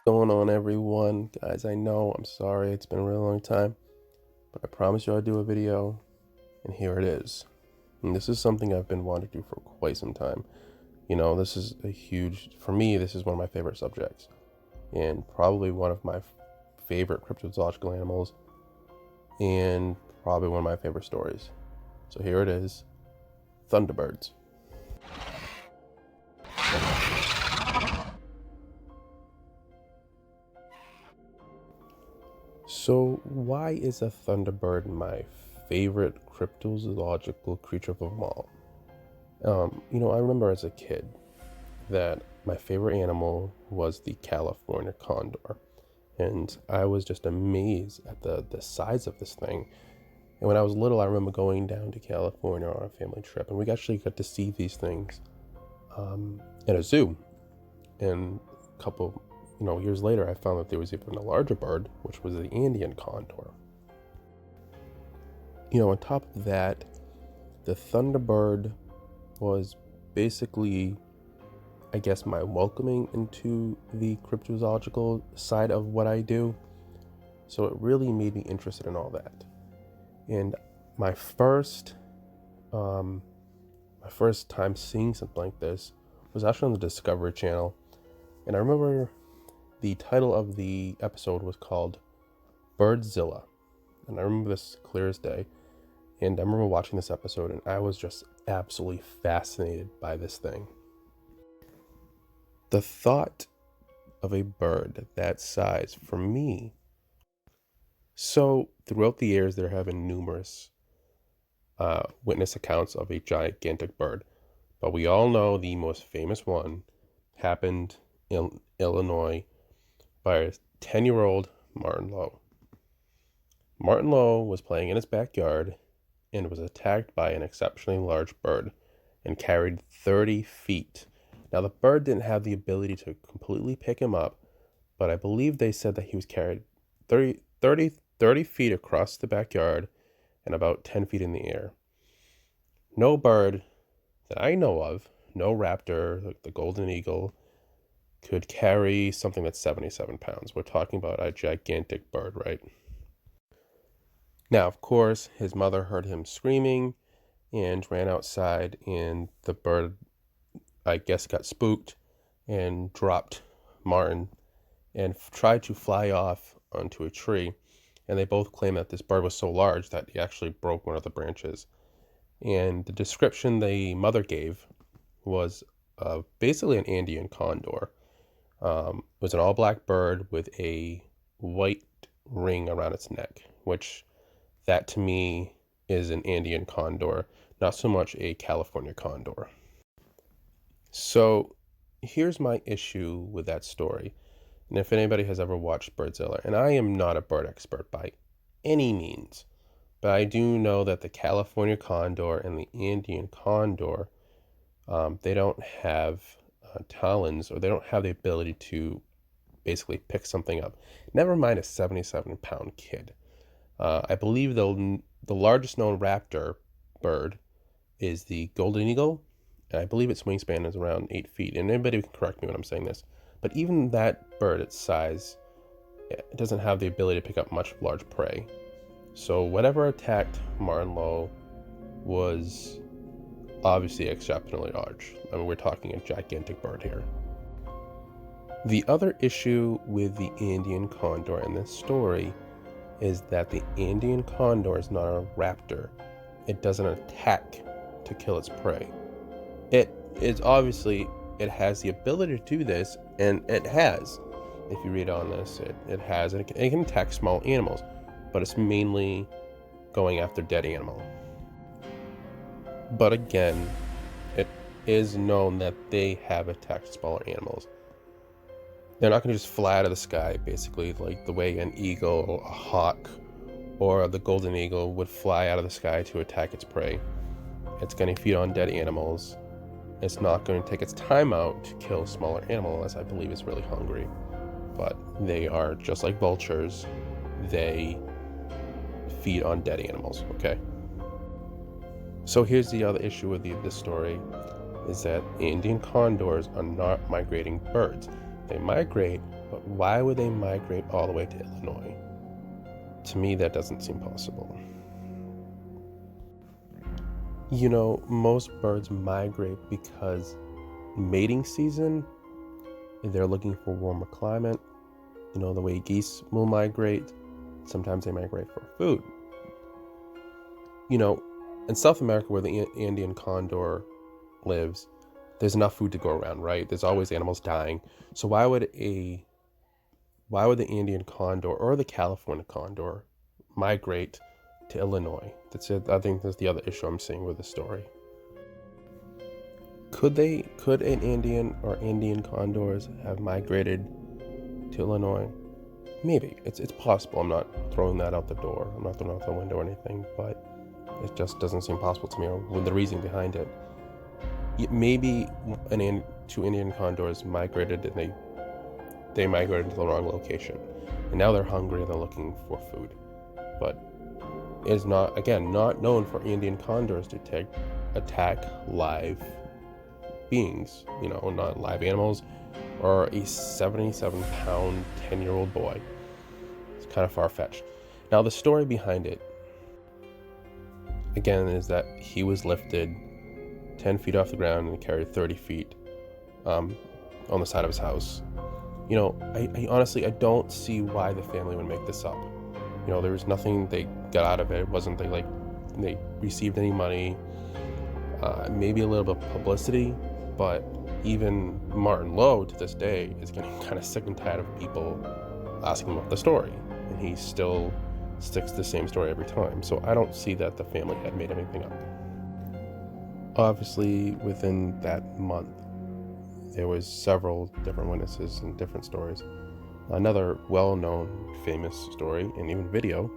Going on, everyone? Guys, I know, I'm sorry, it's been a really long time, but I promised you I'd do a video, and here it is. And this is something I've been wanting to do for quite some time. This is for me, this is one of my favorite subjects, and probably one of my favorite cryptozoological animals, and probably one of my favorite stories. So here it is, Thunderbirds. So why is a thunderbird my favorite cryptozoological creature of them all? I remember as a kid that my favorite animal was the California condor. And I was just amazed at the size of this thing. And when I was little, I remember going down to California on a family trip, and we actually got to see these things in a zoo. And a couple, years later, I found that there was even a larger bird, which was the Andean condor. On top of that, the Thunderbird was basically, I guess, my welcoming into the cryptozoological side of what I do. So it really made me interested in all that. And my first time seeing something like this was actually on the Discovery Channel. And I remember the title of the episode was called Birdzilla. And I remember this clear as day. And I remember watching this episode, and I was just absolutely fascinated by this thing. The thought of a bird that size, for me. So throughout the years, there have been numerous witness accounts of a gigantic bird. But we all know the most famous one happened in Illinois by a 10-year-old Martin Lowe. Martin Lowe was playing in his backyard and was attacked by an exceptionally large bird and carried 30 feet. Now, the bird didn't have the ability to completely pick him up, but I believe they said that he was carried 30 feet across the backyard and about 10 feet in the air. No bird that I know of, no raptor, like the golden eagle, could carry something that's 77 pounds. We're talking about a gigantic bird, right? Now, of course, his mother heard him screaming and ran outside, and the bird, I guess, got spooked and dropped Martin and tried to fly off onto a tree. And they both claim that this bird was so large that he actually broke one of the branches. And the description the mother gave was basically an Andean condor. It was an all-black bird with a white ring around its neck, which that to me is an Andean condor, not so much a California condor. So here's my issue with that story. And if anybody has ever watched Birdzilla, and I am not a bird expert by any means, but I do know that the California condor and the Andean condor, they don't have talons, or they don't have the ability to basically pick something up. Never mind a 77-pound kid. I believe the largest known raptor bird is the golden eagle, and I believe its wingspan is around 8 feet. And anybody can correct me when I'm saying this, but even that bird, its size, it doesn't have the ability to pick up much large prey. So whatever attacked Martin Lowe was obviously exceptionally large. I mean, we're talking a gigantic bird here. The other issue with the Andean condor in this story is that the Andean condor is not a raptor. It doesn't attack to kill its prey. It has the ability to do this, and it has. If you read on this, it can attack small animals, but it's mainly going after dead animal. But again, it is known that they have attacked smaller animals. They're not going to just fly out of the sky, basically, like the way an eagle, a hawk, or the golden eagle would fly out of the sky to attack its prey. It's going to feed on dead animals. It's not going to take its time out to kill a smaller animal unless I believe it's really hungry. But they are just like vultures. They feed on dead animals, okay? So here's the other issue with this story, is that Indian condors are not migrating birds. They migrate, But why would they migrate all the way to Illinois? To me, that doesn't seem possible. Most birds migrate because mating season, they're looking for warmer climate. The way geese will migrate, sometimes they migrate for food. In South America, where the Andean condor lives, there's enough food to go around, right? There's always animals dying. So why would the Andean condor or the California condor migrate to Illinois? That's it. I think that's the other issue I'm seeing with the story. Could an Andean or Andean condors have migrated to Illinois? Maybe. It's possible. I'm not throwing that out the door. I'm not throwing it out the window or anything, but it just doesn't seem possible to me, with the reasoning behind it. Maybe two Indian condors migrated and they migrated to the wrong location, and now they're hungry and they're looking for food. But it's not known for Indian condors to attack live beings, not live animals, or a 77-pound 10-year-old boy. It's kind of far-fetched. Now, the story behind it, again, is that he was lifted 10 feet off the ground and carried 30 feet on the side of his house. I honestly, I don't see why the family would make this up. There was nothing they got out of it. It wasn't they received any money, maybe a little bit of publicity, but even Martin Lowe to this day is getting kind of sick and tired of people asking him about the story, and he still sticks to the same story every time. So I don't see that the family had made anything up. Obviously, within that month, there was several different witnesses and different stories. Another well-known, famous story, and even video,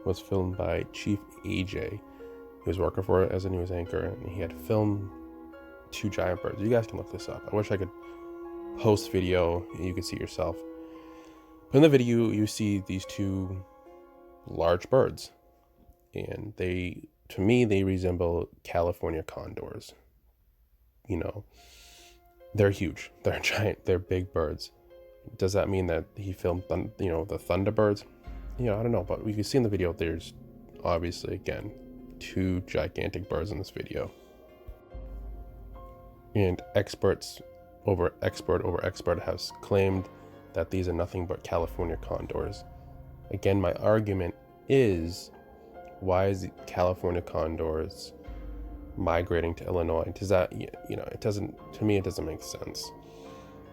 was filmed by Chief AJ. He was working for it as a news anchor, and he had filmed 2 giant birds. You guys can look this up. I wish I could post video and you could see yourself. But in the video, you see these 2 large birds, and to me, they resemble California condors. They're huge. They're giant. They're big birds. Does that mean that he filmed, the Thunderbirds? I don't know. But we can see in the video, there's obviously, again, 2 gigantic birds in this video. And expert over expert has claimed that these are nothing but California condors. Again, my argument is, why is California condors migrating to Illinois? Does that, it doesn't, to me, it doesn't make sense.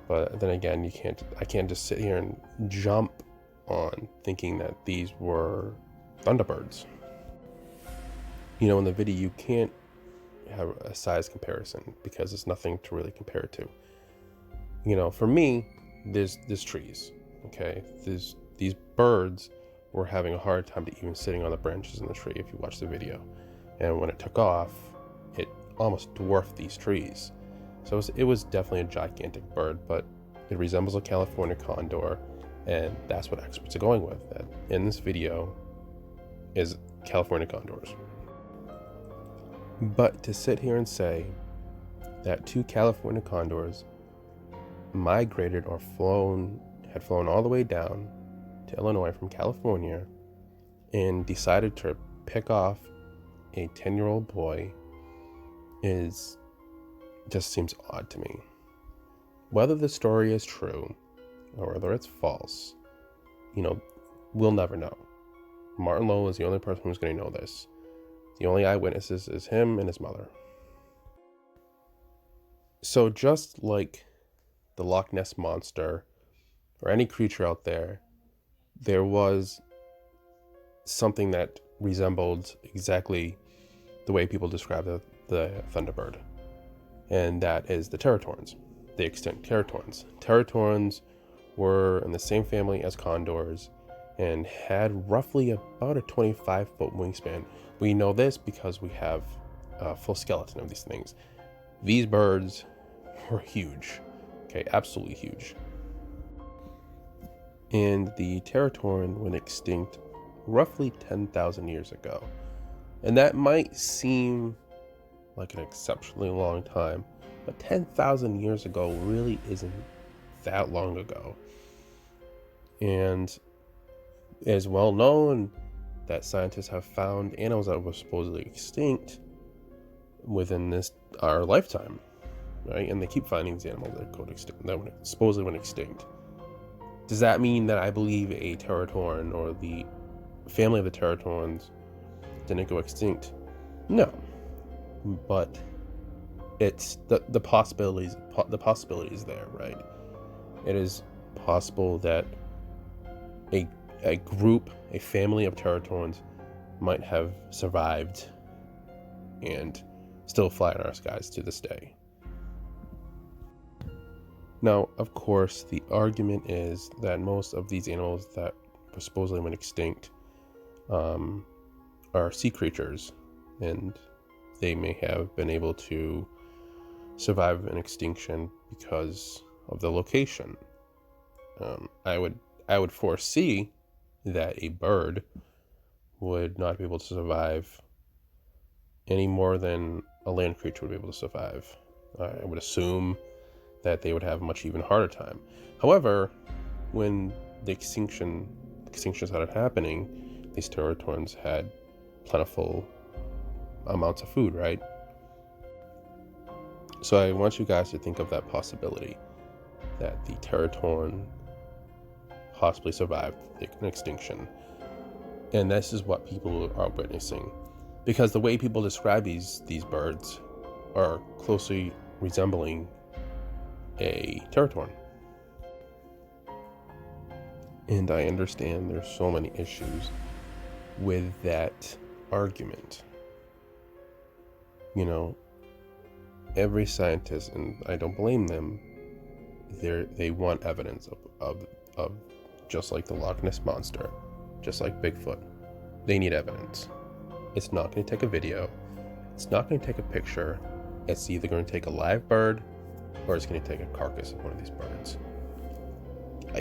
But then again, I can't just sit here and jump on thinking that these were Thunderbirds. In the video, you can't have a size comparison because there's nothing to really compare it to. For me, there's trees, okay? These birds were having a hard time to even sitting on the branches in the tree if you watch the video. And when it took off, it almost dwarfed these trees. So it was definitely a gigantic bird, but it resembles a California condor, and that's what experts are going with. That in this video is California condors. But to sit here and say that 2 California condors migrated or had flown all the way down to Illinois from California and decided to pick off a 10-year-old boy just seems odd to me. Whether the story is true or whether it's false, we'll never know. Martin Lowe is the only person who's going to know this. The only eyewitnesses is him and his mother. So just like the Loch Ness Monster or any creature out there was something that resembled exactly the way people describe the Thunderbird. And that is the teratorns, the extinct teratorns. Teratorns were in the same family as condors and had roughly about a 25-foot wingspan. We know this because we have a full skeleton of these things. These birds were huge, okay, absolutely huge. And the teratorn went extinct roughly 10,000 years ago. And that might seem like an exceptionally long time, but 10,000 years ago really isn't that long ago. And it is well known that scientists have found animals that were supposedly extinct within our lifetime, right? And they keep finding these animals that go extinct, that supposedly went extinct. Does that mean that I believe a Teratorn or the family of the Teratorns didn't go extinct? No, but it's the possibilities. The possibility is there, right? It is possible that a group, a family of Teratorns might have survived and still fly in our skies to this day. Now, of course, the argument is that most of these animals that supposedly went extinct are sea creatures, and they may have been able to survive an extinction because of the location. I would foresee that a bird would not be able to survive any more than a land creature would be able to survive. I would assume that they would have a much even harder time. However, when the extinctions started happening, these Teratorns had plentiful amounts of food, right? So I want you guys to think of that possibility, that the Teratorn possibly survived an extinction. And this is what people are witnessing. Because the way people describe these birds are closely resembling a Teratorn. And I understand there's so many issues with that argument. You know, every scientist, and I don't blame them, they want evidence of just like the Loch Ness Monster, just like Bigfoot. They need evidence. It's not going to take a video. It's not going to take a picture. It's either going to take a live bird or it's going to take a carcass of one of these birds. I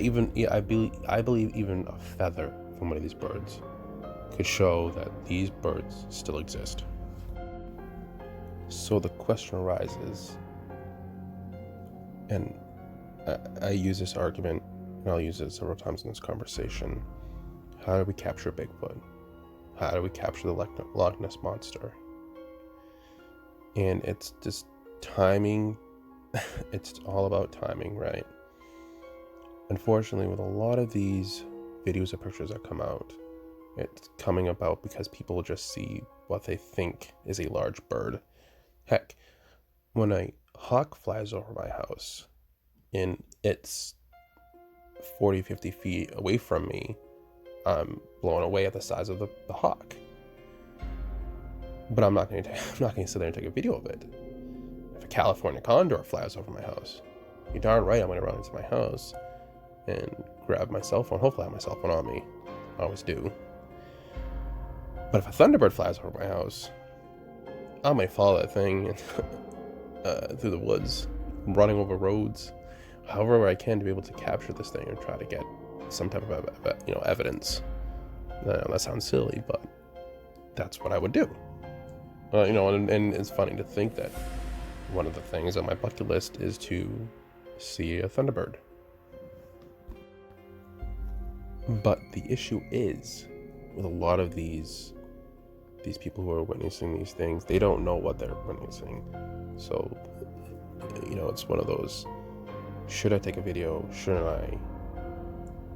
believe even a feather from one of these birds could show that these birds still exist. So the question arises, and I use this argument, and I'll use it several times in this conversation. How do we capture Bigfoot? How do we capture the Loch Ness Monster? And it's just timing. It's all about timing, right? Unfortunately, with a lot of these videos or pictures that come out, it's coming about because people just see what they think is a large bird. Heck, when a hawk flies over my house and it's 40, 50 feet away from me, I'm blown away at the size of the hawk. But I'm not going to sit there and take a video of it. If a California condor flies over my house, you're darn right I'm going to run into my house and grab my cell phone. Hopefully I have my cell phone on me. I always do. But if a Thunderbird flies over my house, I might follow that thing through the woods, running over roads, however I can to be able to capture this thing and try to get some type of evidence. That sounds silly, but that's what I would do. And it's funny to think that one of the things on my bucket list is to see a Thunderbird. But the issue is, with a lot of these people who are witnessing these things, they don't know what they're witnessing. So, it's one of those, should I take a video? Shouldn't I?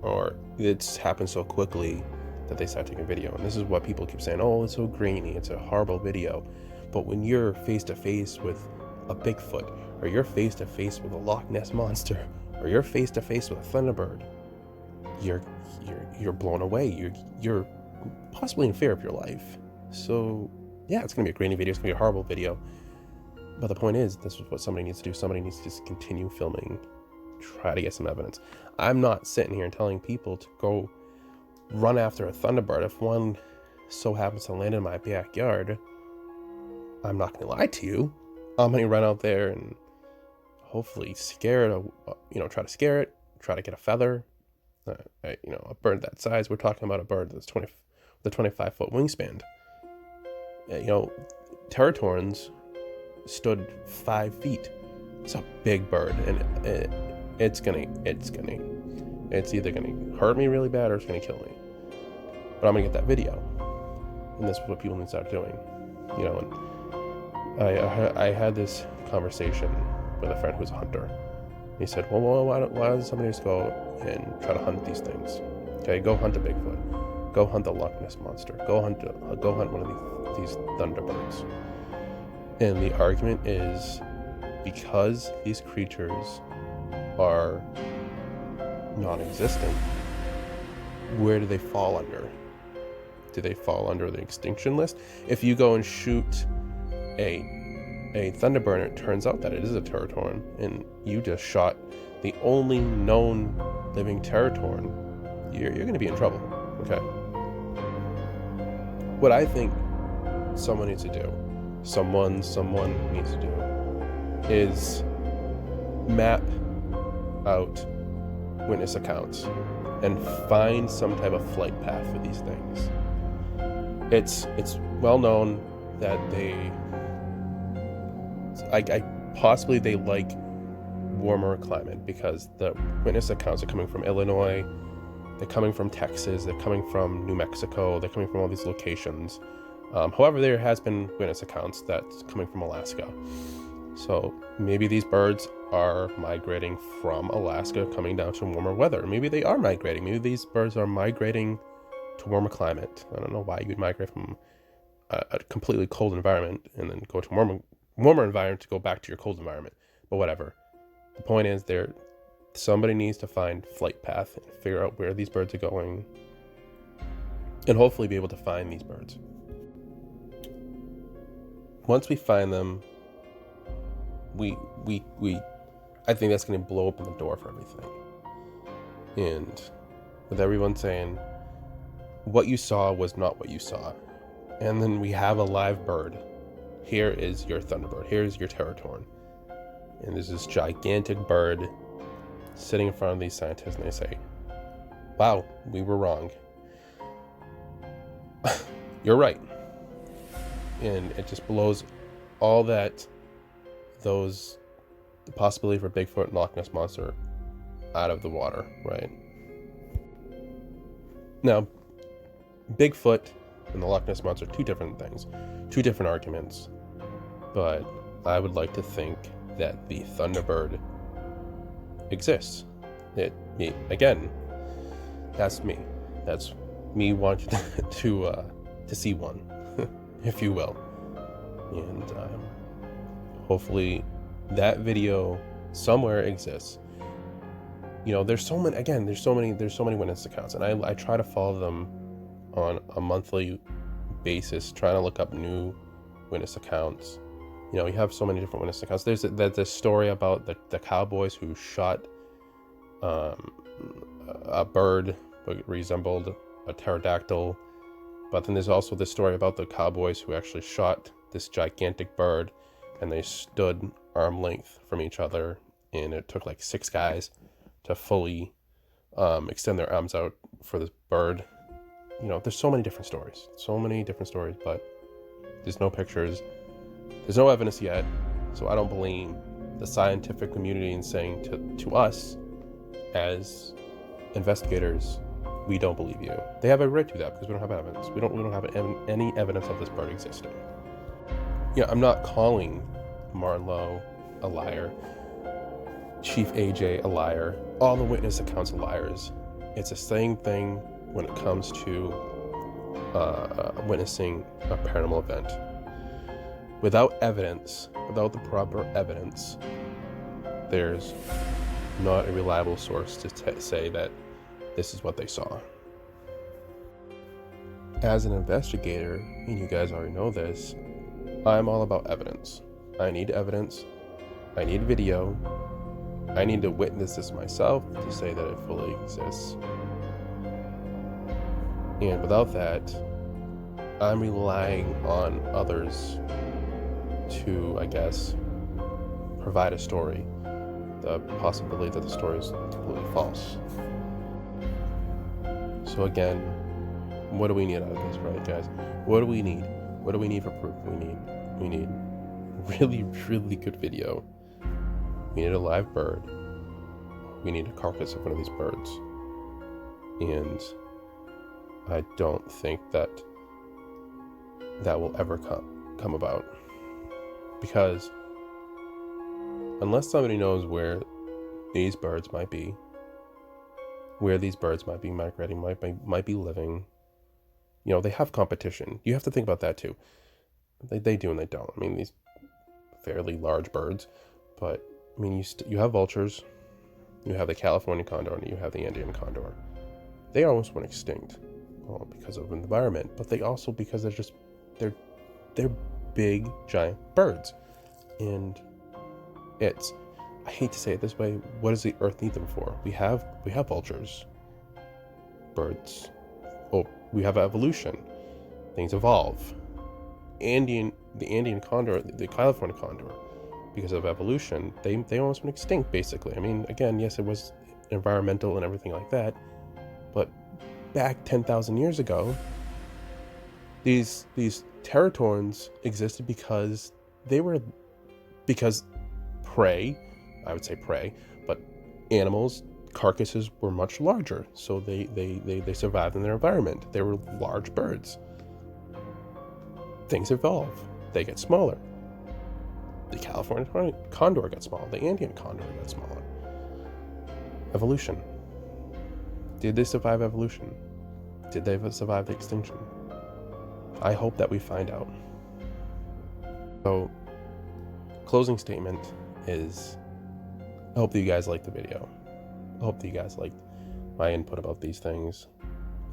Or it's happened so quickly that they start taking a video. And this is what people keep saying, oh, it's so grainy, it's a horrible video. But when you're face to face with a Bigfoot, or you're face to face with a Loch Ness Monster, or you're face to face with a Thunderbird, you're blown away. You're possibly in fear of your life. So yeah, it's gonna be a grainy video, it's gonna be a horrible video. But the point is, this is what somebody needs to do. Somebody needs to just continue filming, try to get some evidence. I'm not sitting here and telling people to go run after a Thunderbird. If one so happens to land in my backyard, I'm not gonna lie to you. I'm gonna run out there and hopefully scare it, try to scare it, try to get a feather. A bird that size. We're talking about a bird that's 25-foot wingspan. Teratorns stood 5 feet. It's a big bird, and it's gonna It's either going to hurt me really bad or it's going to kill me. But I'm going to get that video. And that's what people need to start doing. You know, and I had this conversation with a friend who's a hunter. He said, well, why doesn't somebody just go and try to hunt these things? Okay, go hunt a Bigfoot. Go hunt the Loch Ness Monster. Go hunt one of these Thunderbirds. And the argument is, because these creatures are non-existent, where do they fall under? Do they fall under the extinction list? If you go and shoot a Thunderbird and it turns out that it is a Teratorn, and you just shot the only known living Teratorn, you're going to be in trouble. Okay. What I think someone needs to do, someone needs to do, is map out witness accounts and find some type of flight path for these things. It's well known that they possibly they like warmer climate, because the witness accounts are coming from Illinois, they're coming from Texas, they're coming from New Mexico, they're coming from all these locations. However, there has been witness accounts that's coming from Alaska. So maybe these birds are migrating from Alaska, coming down to warmer weather. Maybe they are migrating. Maybe these birds are migrating to warmer climate. I don't know why you'd migrate from a completely cold environment and then go to warmer environment to go back to your cold environment. But whatever. The point is, somebody needs to find flight path and figure out where these birds are going, and hopefully be able to find these birds. Once we find them, I think that's going to blow open the door for everything. And with everyone saying, what you saw was not what you saw. And then we have a live bird. Here is your Thunderbird. Here's your Teratorn. And there's this gigantic bird sitting in front of these scientists, and they say, wow, we were wrong. You're right. And it just blows all that, the possibility for Bigfoot and Loch Ness Monster out of the water, right? Now, Bigfoot and the Loch Ness Monster are two different things, two different arguments, but I would like to think that the Thunderbird exists. Again, that's me. That's me wanting to see one, if you will. And hopefully that video somewhere exists. You know, there's so many witness accounts, and I try to follow them on a monthly basis, trying to look up new witness accounts. You know, you have so many different witness accounts. There's the story about the cowboys who shot a bird that resembled a pterodactyl. But then there's also the story about the cowboys who actually shot this gigantic bird, and they stood arm length from each other, and it took like 6 guys to fully extend their arms out for this bird. You know, there's so many different stories, but there's no pictures. There's no evidence yet, so I don't blame the scientific community in saying to us as investigators, we don't believe you. They have a right to that because we don't have evidence. We don't have any evidence of this bird existing. Yeah, I'm not calling Martin Lowe a liar, Chief AJ a liar, all the witness accounts liars. It's the same thing when it comes to witnessing a paranormal event. Without evidence, without the proper evidence, there's not a reliable source to say that this is what they saw. As an investigator, and you guys already know this, I'm all about evidence. I need evidence. I need video. I need to witness this myself to say that it fully exists. And without that, I'm relying on others to, I guess, provide a story. The possibility that the story is completely false. So again, what do we need out of this, right, guys? What do we need? What do we need for proof? We need really, really good video. We need a live bird. We need a carcass of one of these birds. And I don't think that will ever come about, because unless somebody knows where these birds might be, migrating, might be living, they have competition. You have to think about that too. They do and they don't. I mean, these fairly large birds, but I mean, you have vultures, you have the California condor, and you have the Andean condor. They almost went extinct, well, because of environment, but they also because they're big, giant birds. And I hate to say it this way, what does the earth need them for? We have vultures, birds. Oh, we have evolution. Things evolve. The Andean condor, the California condor, because of evolution, they almost went extinct, basically. I mean, again, yes, it was environmental and everything like that, but back 10,000 years ago, these teratorns existed because prey, I would say prey, but animals' carcasses were much larger, so they survived in their environment. They were large birds. Things evolve. They get smaller. The California condor got smaller. The Andean condor got smaller. Evolution. Did they survive evolution? Did they survive the extinction? I hope that we find out. So, closing statement is, I hope that you guys liked the video. I hope that you guys liked my input about these things,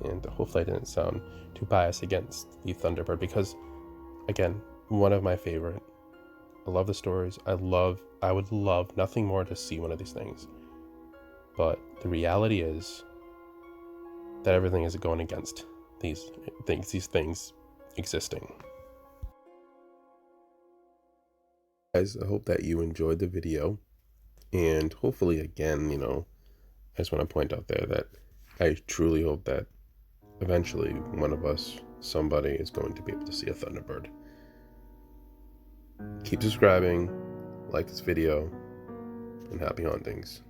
and hopefully I didn't sound too biased against the Thunderbird, because, again, one of my favorite. I love the stories. I would love nothing more to see one of these things. But the reality is that everything is going against these things existing. Guys, I hope that you enjoyed the video, and hopefully, again, I just want to point out there that I truly hope that eventually one of us, somebody, is going to be able to see a Thunderbird. Keep subscribing, like this video, and happy hauntings.